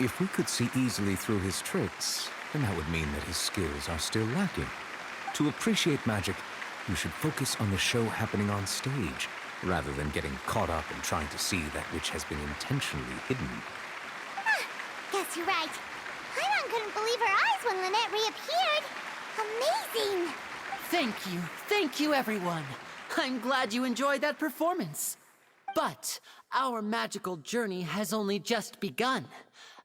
If we could see easily through his tricks, then that would mean that his skills are still lacking. To appreciate magic, you should focus on the show happening on stage, rather than getting caught up in trying to see that which has been intentionally hidden. Guess you're right. Paimon couldn't believe her eyes when Lynette reappeared. Amazing! Thank you everyone. I'm glad you enjoyed that performance. But our magical journey has only just begun.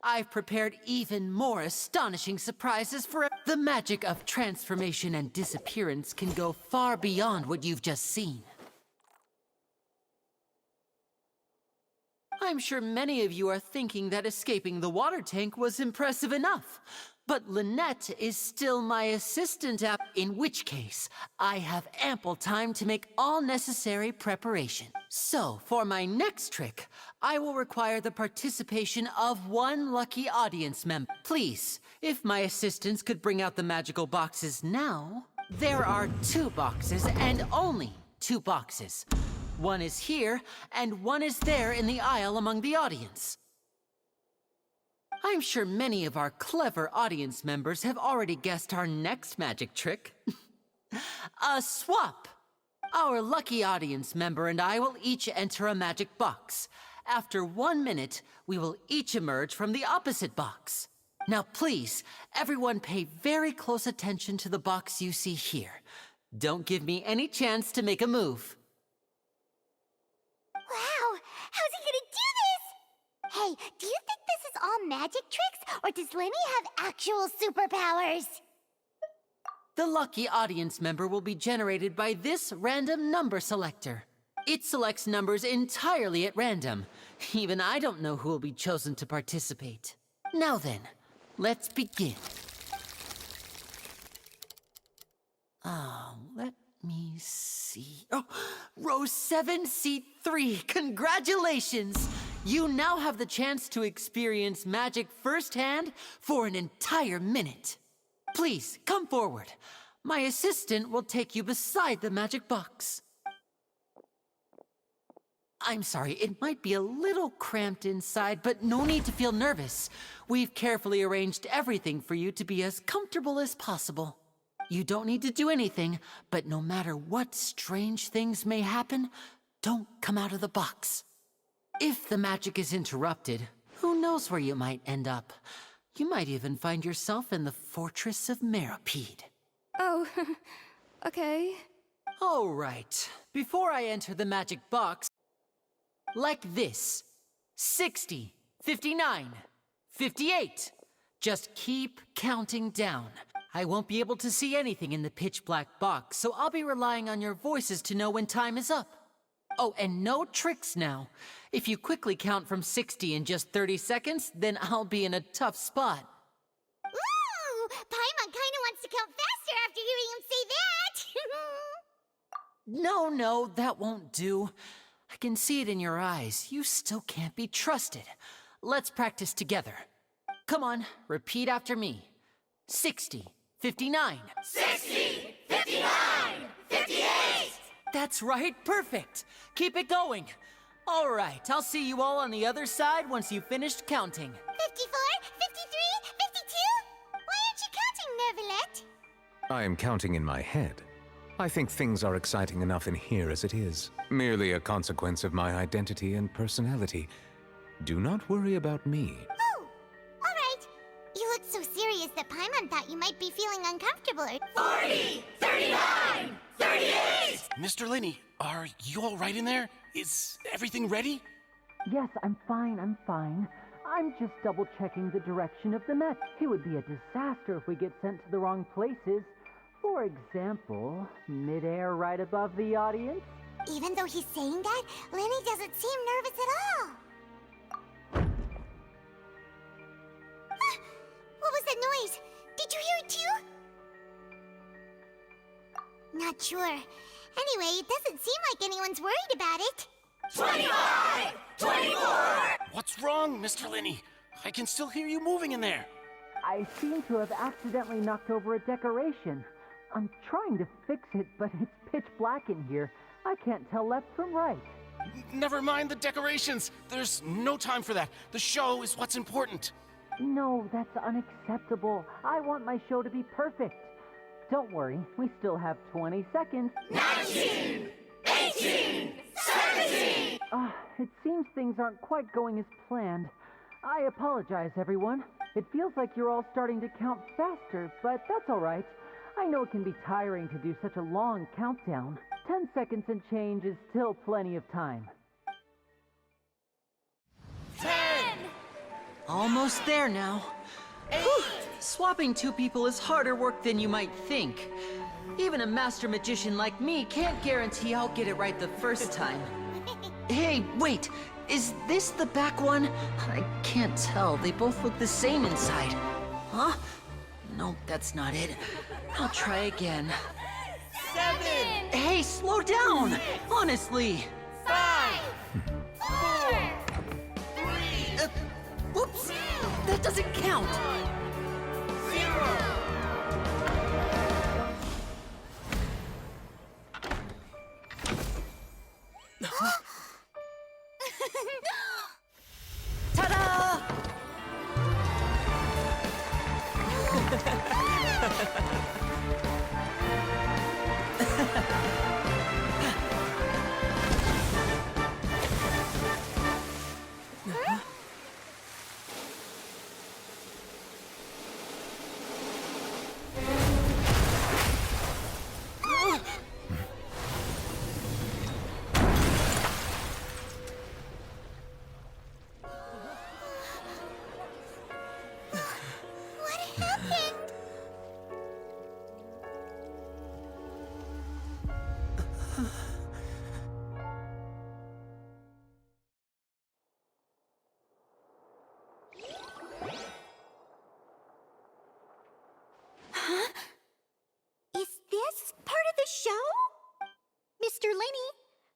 I've prepared even more astonishing surprises for the magic of transformation and disappearance can go far beyond what you've just seen. I'm sure many of you are thinking that escaping the water tank was impressive enough. But Lynette is still my assistant, in which case, I have ample time to make all necessary preparation. So, for my next trick, I will require the participation of one lucky audience member. Please, if my assistants could bring out the magical boxes now. There are 2 boxes, and only 2 boxes. One is here, and one is there in the aisle among the audience. I'm sure many of our clever audience members have already guessed our next magic trick. A swap! Our lucky audience member and I will each enter a magic box. After 1 minute, we will each emerge from the opposite box. Now please, everyone pay very close attention to the box you see here. Don't give me any chance to make a move. Wow! How's he gonna do this? Hey, do you think this is all magic tricks, or does Lenny have actual superpowers? The lucky audience member will be generated by this random number selector. It selects numbers entirely at random. Even I don't know who will be chosen to participate. Now then, let's begin. Let me see. Oh, row 7, seat 3. Congratulations! You now have the chance to experience magic firsthand for an entire minute. Please, come forward. My assistant will take you beside the magic box. I'm sorry, it might be a little cramped inside, but no need to feel nervous. We've carefully arranged everything for you to be as comfortable as possible. You don't need to do anything, but no matter what strange things may happen, don't come out of the box. If the magic is interrupted, who knows where you might end up? You might even find yourself in the Fortress of Meropide. Oh, okay. All right. Before I enter the magic box, like this. 60, 59, 58. Just keep counting down. I won't be able to see anything in the pitch-black box, so I'll be relying on your voices to know when time is up. Oh, and no tricks now. If you quickly count from 60 in just 30 seconds, then I'll be in a tough spot. Ooh! Paimon kinda wants to count faster after hearing him say that! No, that won't do. I can see it in your eyes. You still can't be trusted. Let's practice together. Come on, repeat after me. 60, 59. 60, 59, 58! That's right, perfect. Keep it going. All right, I'll see you all on the other side once you've finished counting. 54, 53, 52? Why aren't you counting, Nervalette? I am counting in my head. I think things are exciting enough in here as it is. Merely a consequence of my identity and personality. Do not worry about me. Oh, all right. You looked so serious that Paimon thought you might be feeling uncomfortable. 40, 39, 38! Mr. Linney, are you all right in there? Is everything ready? Yes, I'm fine. I'm just double-checking the direction of the net. It would be a disaster if we get sent to the wrong places. For example, midair right above the audience. Even though he's saying that, Lenny doesn't seem nervous at all. What was that noise? Did you hear it too? Not sure. Anyway, it doesn't seem like anyone's worried about it. 25, 24! What's wrong, Mr. Linney? I can still hear you moving in there. I seem to have accidentally knocked over a decoration. I'm trying to fix it, but it's pitch black in here. I can't tell left from right. Never mind the decorations. There's no time for that. The show is what's important. No, that's unacceptable. I want my show to be perfect. Don't worry, we still have 20 seconds. 19, 18, 17. It seems things aren't quite going as planned. I apologize, everyone. It feels like you're all starting to count faster, but that's all right. I know it can be tiring to do such a long countdown. 10 seconds and change is still plenty of time. 10, Almost there now. Whew. Swapping two people is harder work than you might think. Even a master magician like me can't guarantee I'll get it right the first time. Hey, wait! Is this the back one? I can't tell. They both look the same inside. Huh? Nope, that's not it. I'll try again. 7, Hey, slow down! Honestly! 5, 4, 3, Whoops! That doesn't count! 0. Ta-da! What happened? Huh? Is this part of the show? Mr. Lenny,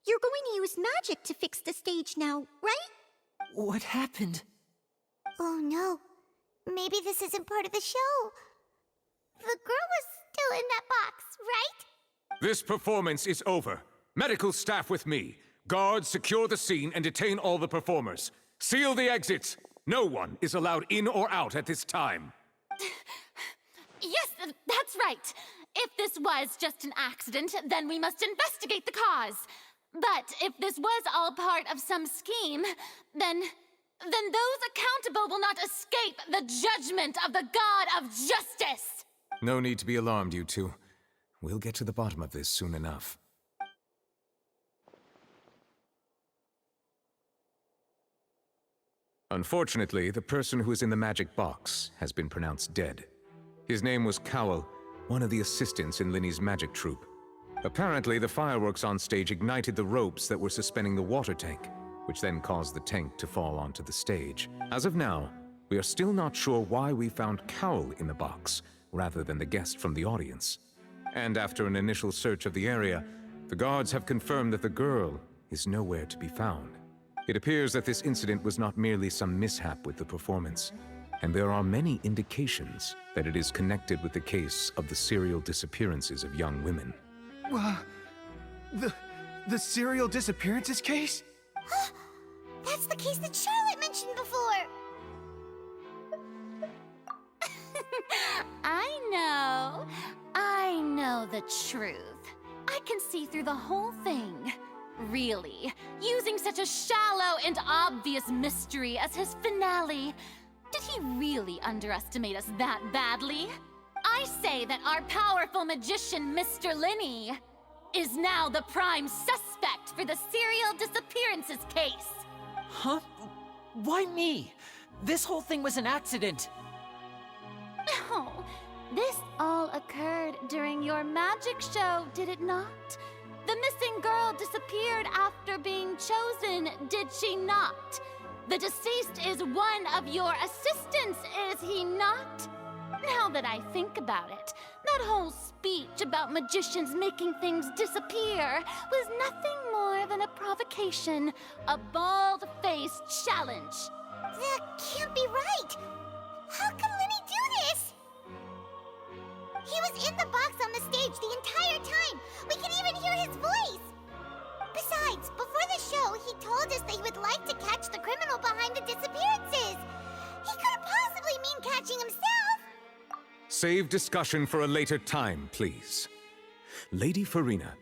you're going to use magic to fix the stage now, right? What happened? Oh no. Maybe this isn't part of the show. The girl was still in that box, right? This performance is over. Medical staff with me. Guards, secure the scene and detain all the performers. Seal the exits. No one is allowed in or out at this time. Yes, that's right. If this was just an accident, then we must investigate the cause. But if this was all part of some scheme, then those accountable will not escape the judgment of the God of Justice. No need to be alarmed, you two. We'll get to the bottom of this soon enough. Unfortunately, the person who is in the magic box has been pronounced dead. His name was Cowell, one of the assistants in Linny's magic troupe. Apparently, the fireworks on stage ignited the ropes that were suspending the water tank, which then caused the tank to fall onto the stage. As of now, we are still not sure why we found Cowell in the box, rather than the guest from the audience. And after an initial search of the area, the guards have confirmed that the girl is nowhere to be found. It appears that this incident was not merely some mishap with the performance, and there are many indications that it is connected with the case of the serial disappearances of young women. The serial disappearances case? That's the case that Charlotte mentioned before. I know the truth. I can see through the whole thing. Really, using such a shallow and obvious mystery as his finale. Did he really underestimate us that badly? I say that our powerful magician, Mr. Lenny, is now the prime suspect for the serial disappearances case. Huh? Why me? This whole thing was an accident. Oh, this all occurred during your magic show, did it not? The missing girl disappeared after being chosen, did she not? The deceased is one of your assistants, is he not? Now that I think about it, that whole speech about magicians making things disappear was nothing more than a provocation, a bald-faced challenge. That can't be right. How can Lenny do this? He was in the box on the stage the entire time. We can even hear his voice. Besides, before the show, he told us that he would like to catch the criminal behind the disappearances. He couldn't possibly save discussion for a later time, please. Lady Farina,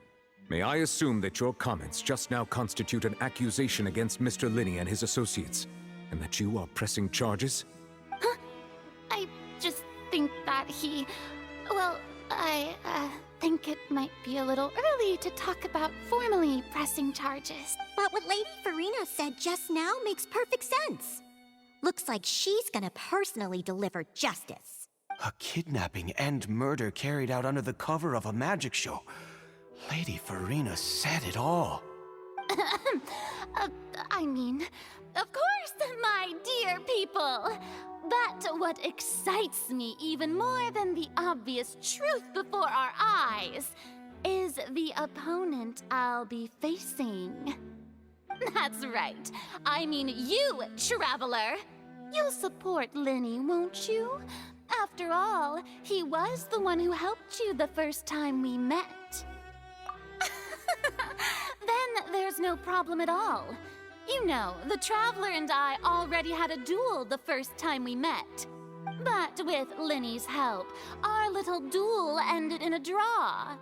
may I assume that your comments just now constitute an accusation against Mr. Linney and his associates, and that you are pressing charges? I just think that he... Well, I think it might be a little early to talk about formally pressing charges. But what Lady Farina said just now makes perfect sense. Looks like she's gonna personally deliver justice. A kidnapping and murder carried out under the cover of a magic show. Lady Farina said it all. I mean, of course, my dear people. But what excites me even more than the obvious truth before our eyes is the opponent I'll be facing. That's right. I mean you, Traveler. You'll support Linney, won't you? After all, he was the one who helped you the first time we met. Then there's no problem at all. You know, the Traveler and I already had a duel the first time we met. But with Linney's help, our little duel ended in a draw.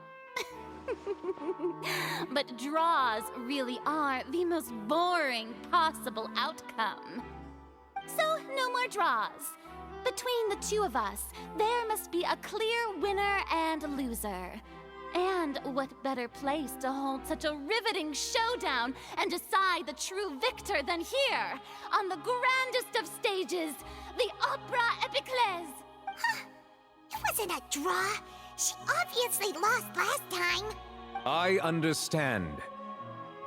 But draws really are the most boring possible outcome. So, no more draws. Between the two of us, there must be a clear winner and loser. And what better place to hold such a riveting showdown and decide the true victor than here, on the grandest of stages, the Opera Epiclese. Huh. It wasn't a draw. She obviously lost last time. I understand.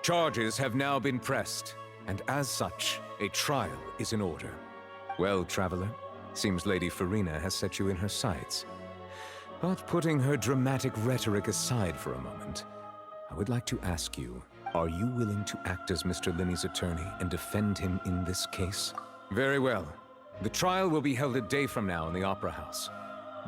Charges have now been pressed, and as such, a trial is in order. Well, Traveler, seems Lady Farina has set you in her sights. But putting her dramatic rhetoric aside for a moment, I would like to ask you, are you willing to act as Mr. Linney's attorney and defend him in this case? Very well. The trial will be held a day from now in the Opera House.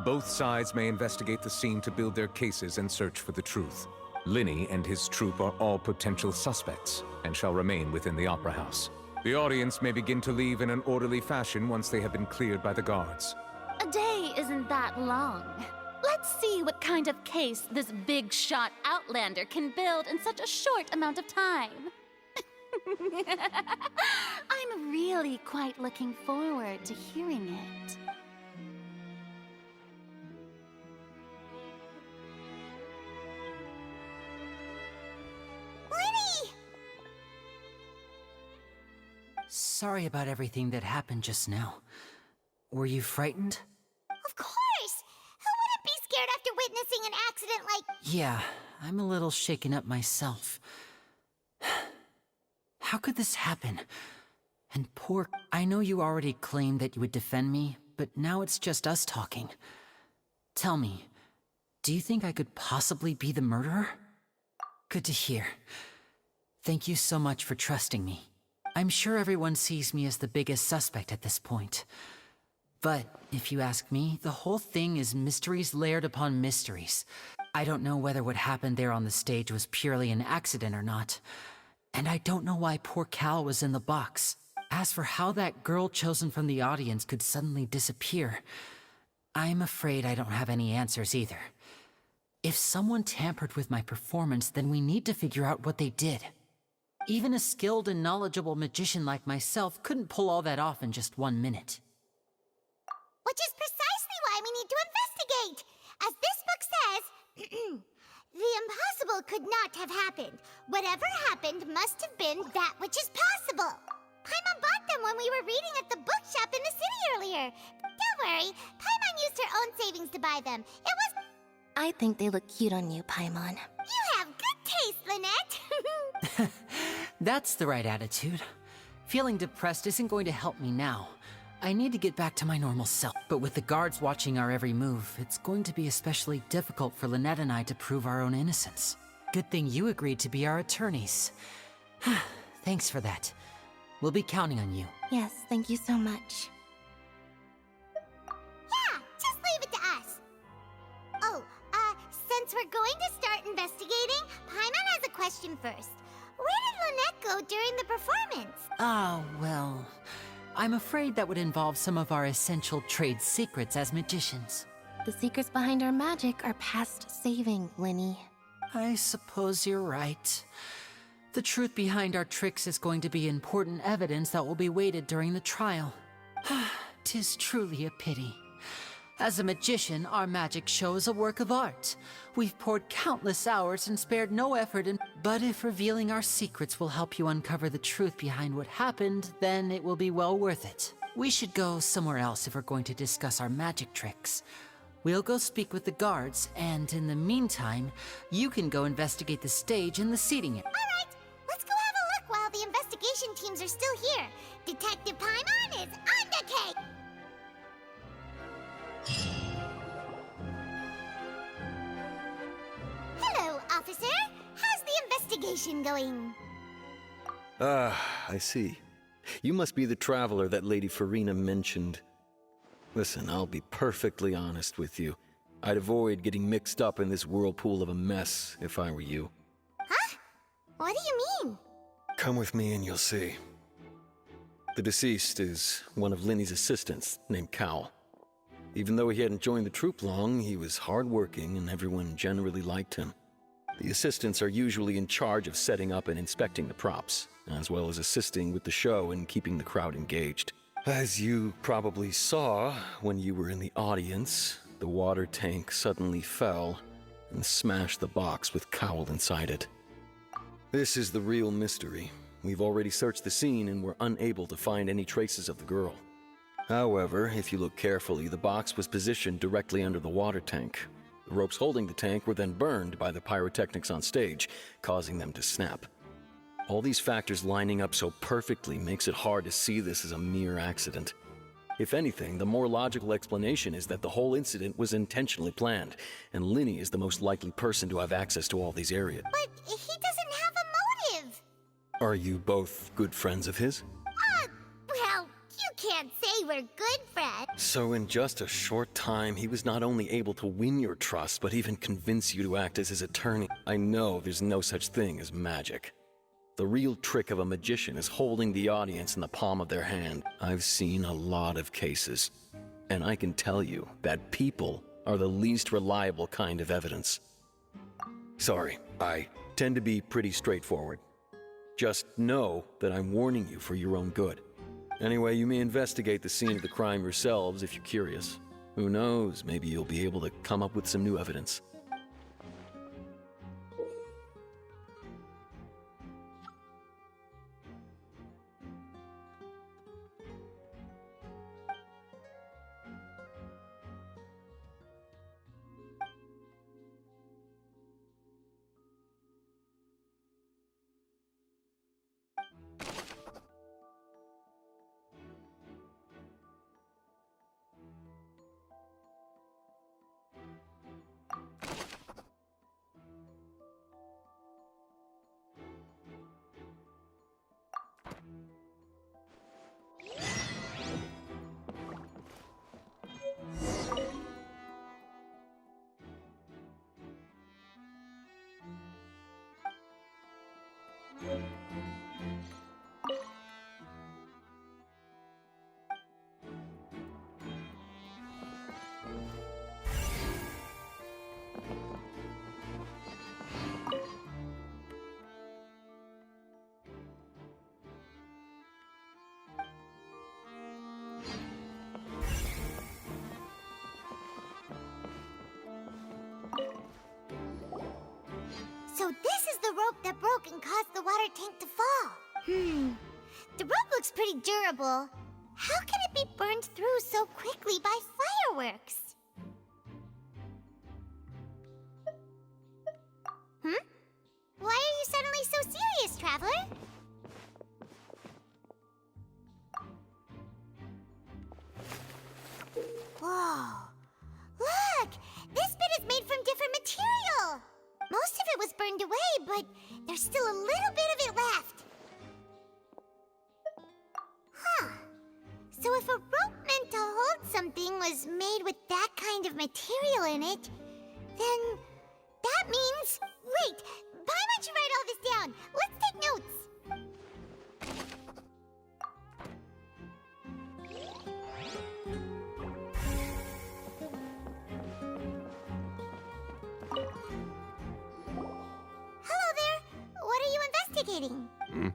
Both sides may investigate the scene to build their cases and search for the truth. Linney and his troupe are all potential suspects and shall remain within the Opera House. The audience may begin to leave in an orderly fashion once they have been cleared by the guards. A day isn't that long. Let's see what kind of case this big-shot Outlander can build in such a short amount of time. I'm really quite looking forward to hearing it. Linney! Sorry about everything that happened just now. Were you frightened? Of course! Who wouldn't be scared after witnessing an accident like... Yeah, I'm a little shaken up myself. How could this happen? And I know you already claimed that you would defend me, but now it's just us talking. Tell me, do you think I could possibly be the murderer? Good to hear. Thank you so much for trusting me. I'm sure everyone sees me as the biggest suspect at this point. But if you ask me, the whole thing is mysteries layered upon mysteries. I don't know whether what happened there on the stage was purely an accident or not. And I don't know why poor Cal was in the box. As for how that girl chosen from the audience could suddenly disappear, I'm afraid I don't have any answers either. If someone tampered with my performance, then we need to figure out what they did. Even a skilled and knowledgeable magician like myself couldn't pull all that off in just 1 minute. Which is precisely why we need to investigate! As this book says, the impossible could not have happened. Whatever happened must have been that which is possible. Paimon bought them when we were reading at the bookshop in the city earlier. Don't worry, Paimon used her own savings to buy them. It was... I think they look cute on you, Paimon. You have good taste, Lynette! That's the right attitude. Feeling depressed isn't going to help me now. I need to get back to my normal self. But with the guards watching our every move, it's going to be especially difficult for Lynette and I to prove our own innocence. Good thing you agreed to be our attorneys. Thanks for that. We'll be counting on you. Yes, thank you so much. Yeah, just leave it to us. Oh, since we're going to start investigating, Paimon has a question first. Where did Lynette go during the performance? Ah, well, I'm afraid that would involve some of our essential trade secrets as magicians. The secrets behind our magic are past saving, Linny. I suppose you're right. The truth behind our tricks is going to be important evidence that will be weighted during the trial. 'Tis truly a pity. As a magician, our magic show is a work of art. We've poured countless hours and spared no effort in— But if revealing our secrets will help you uncover the truth behind what happened, then it will be well worth it. We should go somewhere else if we're going to discuss our magic tricks. We'll go speak with the guards, and in the meantime, you can go investigate the stage and the seating area. Alright, let's go have a look while the investigation teams are still here. Detective Paimon is on the case! Hello, officer. How's the investigation going? I see. You must be the traveler that Lady Farina mentioned. Listen, I'll be perfectly honest with you. I'd avoid getting mixed up in this whirlpool of a mess if I were you. Huh? What do you mean? Come with me and you'll see. The deceased is one of Linny's assistants named Cal. Even though he hadn't joined the troupe long, he was hardworking and everyone generally liked him. The assistants are usually in charge of setting up and inspecting the props, as well as assisting with the show and keeping the crowd engaged. As you probably saw when you were in the audience, the water tank suddenly fell and smashed the box with Cowl inside it. This is the real mystery. We've already searched the scene and were unable to find any traces of the girl. However, if you look carefully, the box was positioned directly under the water tank. The ropes holding the tank were then burned by the pyrotechnics on stage, causing them to snap. All these factors lining up so perfectly makes it hard to see this as a mere accident. If anything, the more logical explanation is that the whole incident was intentionally planned, and Linny is the most likely person to have access to all these areas. But he doesn't have a motive! Are you both good friends of his? Well, you can't say we're good friends. So in just a short time, he was not only able to win your trust, but even convince you to act as his attorney. I know there's no such thing as magic. The real trick of a magician is holding the audience in the palm of their hand. I've seen a lot of cases, and I can tell you that people are the least reliable kind of evidence. Sorry, I tend to be pretty straightforward. Just know that I'm warning you for your own good. Anyway, you may investigate the scene of the crime yourselves if you're curious. Who knows, maybe you'll be able to come up with some new evidence. So this is the rope that broke and caused the water tank to fall. The rope looks pretty durable. How can it be burned through so quickly by fireworks? Why are you suddenly so serious, Traveler? Whoa. Look! This bit is made from different material! Most of it was burned away, but there's still a little bit of it left. Huh. So if a rope meant to hold something was made with that kind of material in it, then that means... Wait! Paimon should write all this down. Let's take notes. kidding.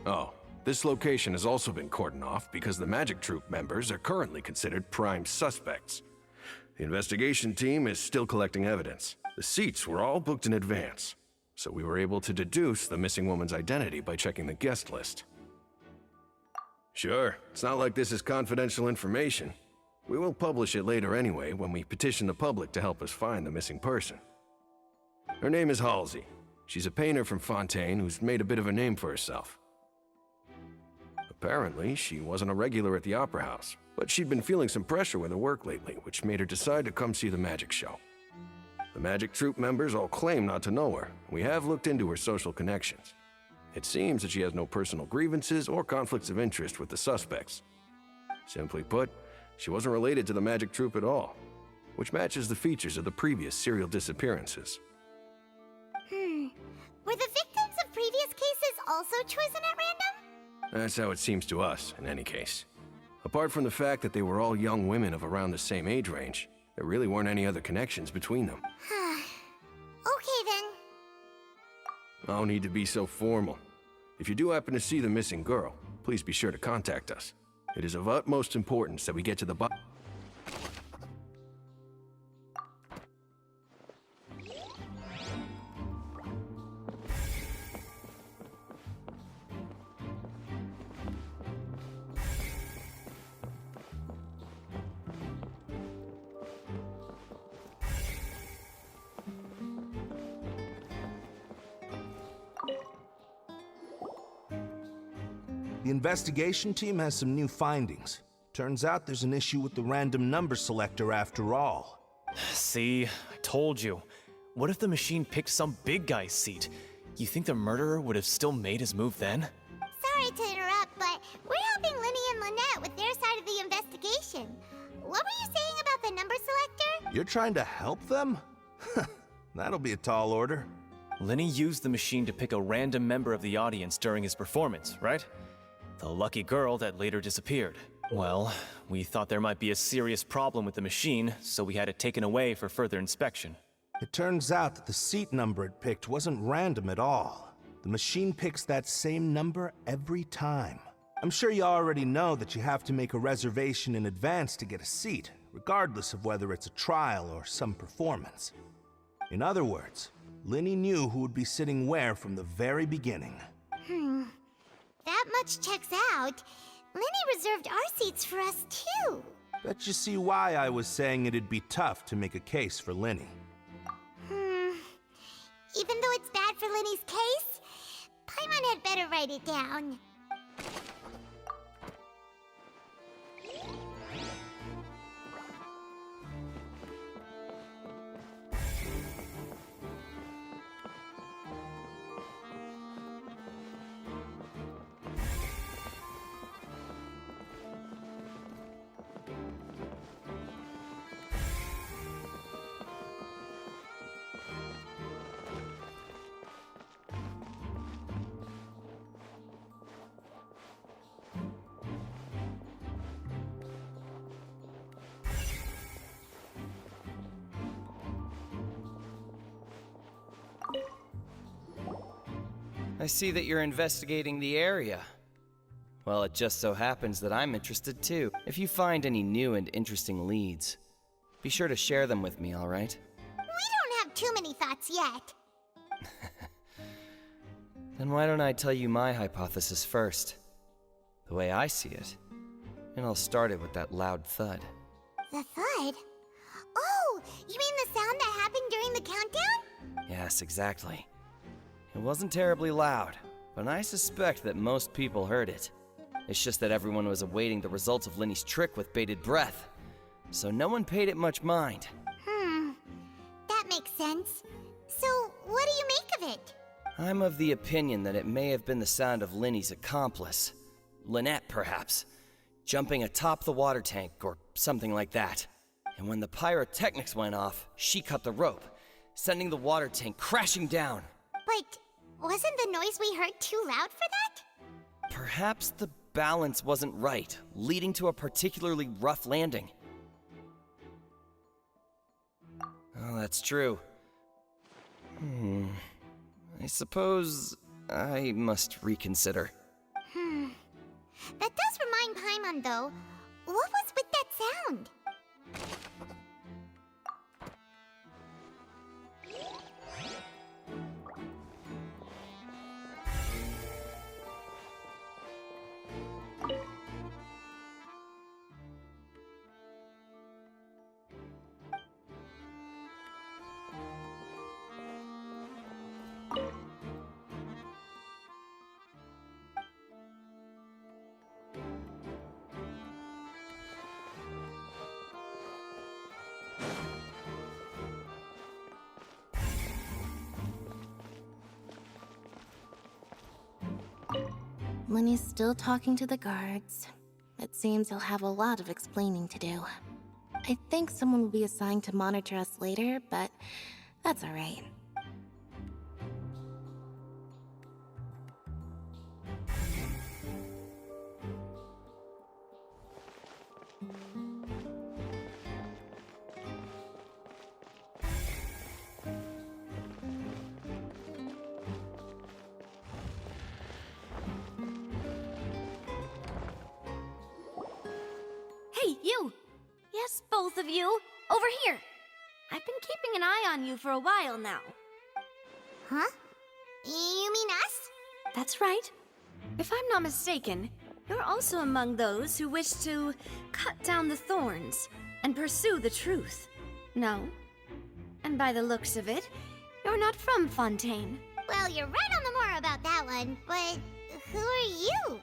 Oh, this location has also been cordoned off because the Magic Troop members are currently considered prime suspects. The investigation team is still collecting evidence. The seats were all booked in advance, so we were able to deduce the missing woman's identity by checking the guest list. Sure, it's not like this is confidential information. We will publish it later anyway when we petition the public to help us find the missing person. Her name is Halsey. She's a painter from Fontaine who's made a bit of a name for herself. Apparently, she wasn't a regular at the Opera House, but she'd been feeling some pressure with her work lately, which made her decide to come see the magic show. The Magic Troop members all claim not to know her. We have looked into her social connections. It seems that she has no personal grievances or conflicts of interest with the suspects. Simply put, she wasn't related to the Magic Troop at all, which matches the features of the previous serial disappearances. Were the victims of previous cases also chosen at random? That's how it seems to us, in any case. Apart from the fact that they were all young women of around the same age range, there really weren't any other connections between them. Okay then. No need to be so formal. If you do happen to see the missing girl, please be sure to contact us. It is of utmost importance that we get to the bottom. The investigation team has some new findings. Turns out there's an issue with the random number selector after all. See, I told you. What if the machine picked some big guy's seat? You think the murderer would have still made his move then? Sorry to interrupt, but we're helping Linny and Lynette with their side of the investigation. What were you saying about the number selector? You're trying to help them? That'll be a tall order. Linny used the machine to pick a random member of the audience during his performance, right? The lucky girl that later disappeared. Well, we thought there might be a serious problem with the machine, so we had it taken away for further inspection. It turns out that the seat number it picked wasn't random at all. The machine picks that same number every time. I'm sure you already know that you have to make a reservation in advance to get a seat, regardless of whether it's a trial or some performance. In other words, Linny knew who would be sitting where from the very beginning. That much checks out. Linny reserved our seats for us too. Bet you see why I was saying it'd be tough to make a case for Linny. Even though it's bad for Linny's case, Paimon had better write it down. I see that you're investigating the area. Well, it just so happens that I'm interested too. If you find any new and interesting leads, be sure to share them with me, all right? We don't have too many thoughts yet. Then why don't I tell you my hypothesis first? The way I see it. And I'll start it with that loud thud. The thud? Oh, you mean the sound that happened during the countdown? Yes, exactly. It wasn't terribly loud, but I suspect that most people heard it. It's just that everyone was awaiting the results of Linny's trick with bated breath, so no one paid it much mind. That makes sense. So, what do you make of it? I'm of the opinion that it may have been the sound of Linny's accomplice, Lynette perhaps, jumping atop the water tank or something like that. And when the pyrotechnics went off, she cut the rope, sending the water tank crashing down. But wasn't the noise we heard too loud for that? Perhaps the balance wasn't right, leading to a particularly rough landing. Oh, that's true. I suppose I must reconsider. That does remind Paimon, though. What was with that sound? Lenny's still talking to the guards. It seems he'll have a lot of explaining to do. I think someone will be assigned to monitor us later, but that's alright. Hey, you! Yes, both of you! Over here! I've been keeping an eye on you for a while now. Huh? You mean us? That's right. If I'm not mistaken, you're also among those who wish to cut down the thorns and pursue the truth. No? And by the looks of it, you're not from Fontaine. Well, you're right on the more about that one, but who are you?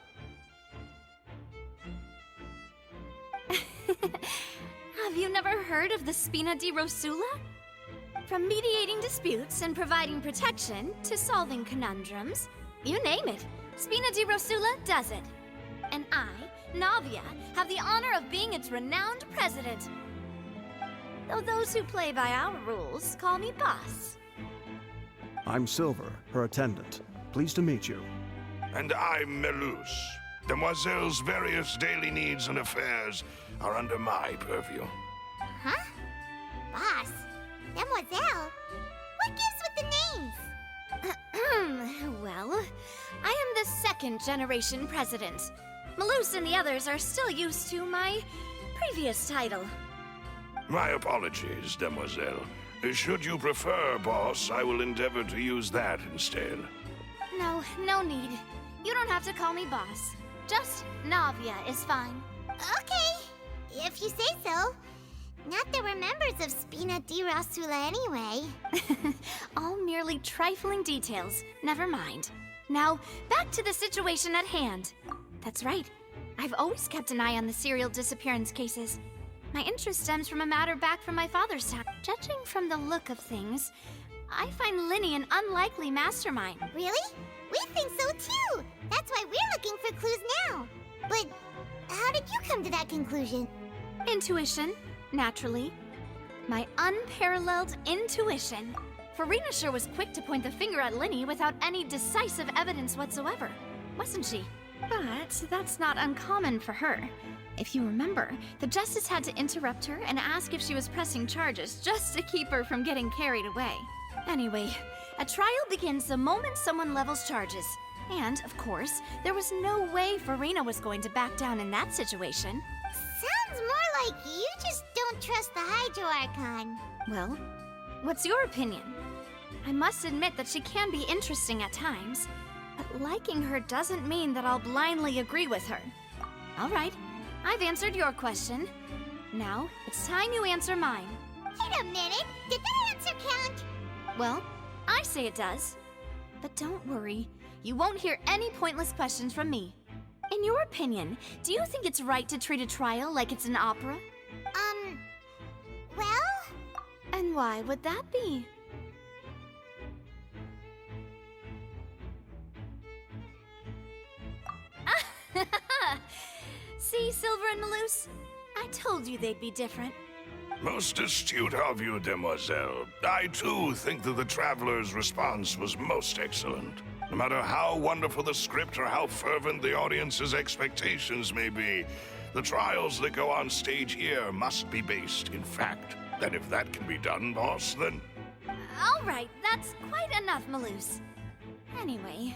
Have you never heard of the Spina di Rosula? From mediating disputes and providing protection to solving conundrums, you name it, Spina di Rosula does it. And I, Navia, have the honor of being its renowned president. Though those who play by our rules call me boss. I'm Silver, her attendant. Pleased to meet you. And I'm Melus. Demoiselle's various daily needs and affairs are under my purview. Huh? Boss? Demoiselle? What gives with the names? Well, I am the second generation president. Melus and the others are still used to my previous title. My apologies, Demoiselle. Should you prefer, boss, I will endeavor to use that instead. No need. You don't have to call me boss. Just Navia is fine. Okay, if you say so. Not that we're members of Spina di Rosula anyway. All merely trifling details. Never mind. Now, back to the situation at hand. That's right. I've always kept an eye on the serial disappearance cases. My interest stems from a matter back from my father's time. Judging from the look of things, I find Linny an unlikely mastermind. Really? We think so too! That's why we're looking for clues now. But how did you come to that conclusion? Intuition, naturally. My unparalleled intuition. Farina sure was quick to point the finger at Linny without any decisive evidence whatsoever, wasn't she? But that's not uncommon for her. If you remember, the Justice had to interrupt her and ask if she was pressing charges just to keep her from getting carried away. Anyway, a trial begins the moment someone levels charges. And, of course, there was no way Farina was going to back down in that situation. Sounds more like you just don't trust the Hydro Archon. Well, what's your opinion? I must admit that she can be interesting at times, but liking her doesn't mean that I'll blindly agree with her. All right, I've answered your question. Now, it's time you answer mine. Wait a minute, did that answer count? Well, I say it does. But don't worry, you won't hear any pointless questions from me. In your opinion, do you think it's right to treat a trial like it's an opera? Well? And why would that be? See, Silver and Melus? I told you they'd be different. Most astute of you, Demoiselle. I too think that the Traveler's response was most excellent. No matter how wonderful the script or how fervent the audience's expectations may be, the trials that go on stage here must be based in fact. And if that can be done, boss, then... All right, that's quite enough, Melus. Anyway,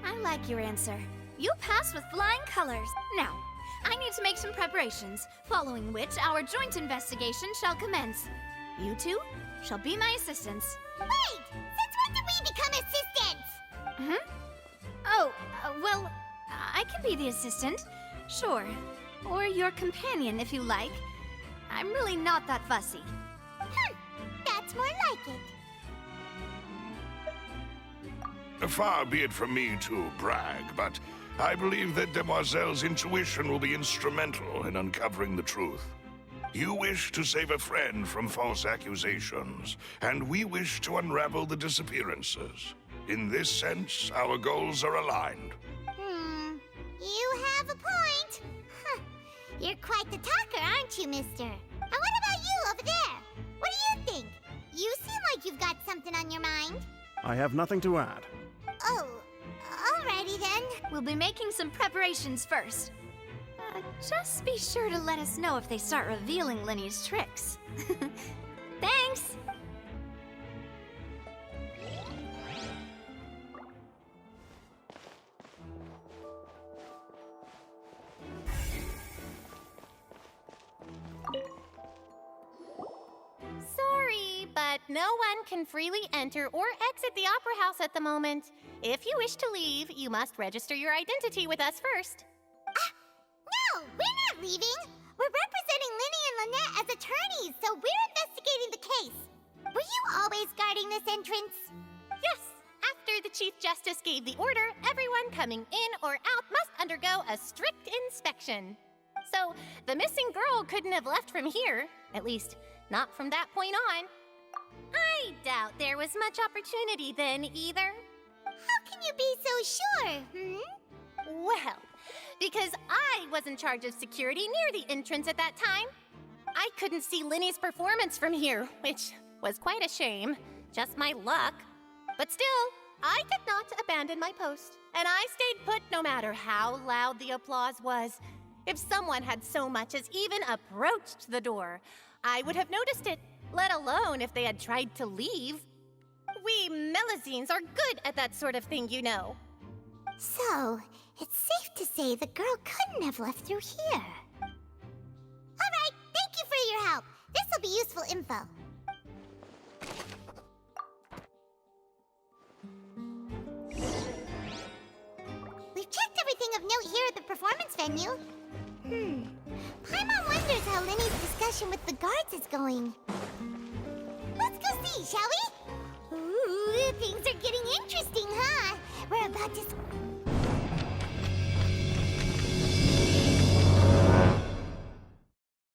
I like your answer. You passed with flying colors. Now, I need to make some preparations, following which our joint investigation shall commence. You two shall be my assistants. Wait! Since when did we become assistants? Oh, well, I can be the assistant. Sure. Or your companion, if you like. I'm really not that fussy. That's more like it. Far be it from me to brag, but I believe that Demoiselle's intuition will be instrumental in uncovering the truth. You wish to save a friend from false accusations, and we wish to unravel the disappearances. In this sense, our goals are aligned. You have a point. You're quite the talker, aren't you, mister? And what about you over there? What do you think? You seem like you've got something on your mind. I have nothing to add. Oh, alrighty then. We'll be making some preparations first. Just be sure to let us know if they start revealing Lenny's tricks. Thanks! Sorry, but no one can freely enter or exit the Opera House at the moment. If you wish to leave, you must register your identity with us first. No, we're not leaving. We're representing Linny and Lynette as attorneys, so we're investigating the case. Were you always guarding this entrance? Yes. After the Chief Justice gave the order, everyone coming in or out must undergo a strict inspection. So, the missing girl couldn't have left from here. At least, not from that point on. I doubt there was much opportunity then, either. How can you be so sure, Well, because I was in charge of security near the entrance at that time. I couldn't see Linny's performance from here, which was quite a shame. Just my luck. But still, I did not abandon my post, and I stayed put no matter how loud the applause was. If someone had so much as even approached the door, I would have noticed it, let alone if they had tried to leave. We Melusines are good at that sort of thing, you know. So, it's safe to say the girl couldn't have left through here. Alright, thank you for your help. This will be useful info. We've checked everything of note here at the performance venue. Paimon wonders how Linny's discussion with the guards is going. Let's go see, shall we? Ooh, things are getting interesting, huh? We're about to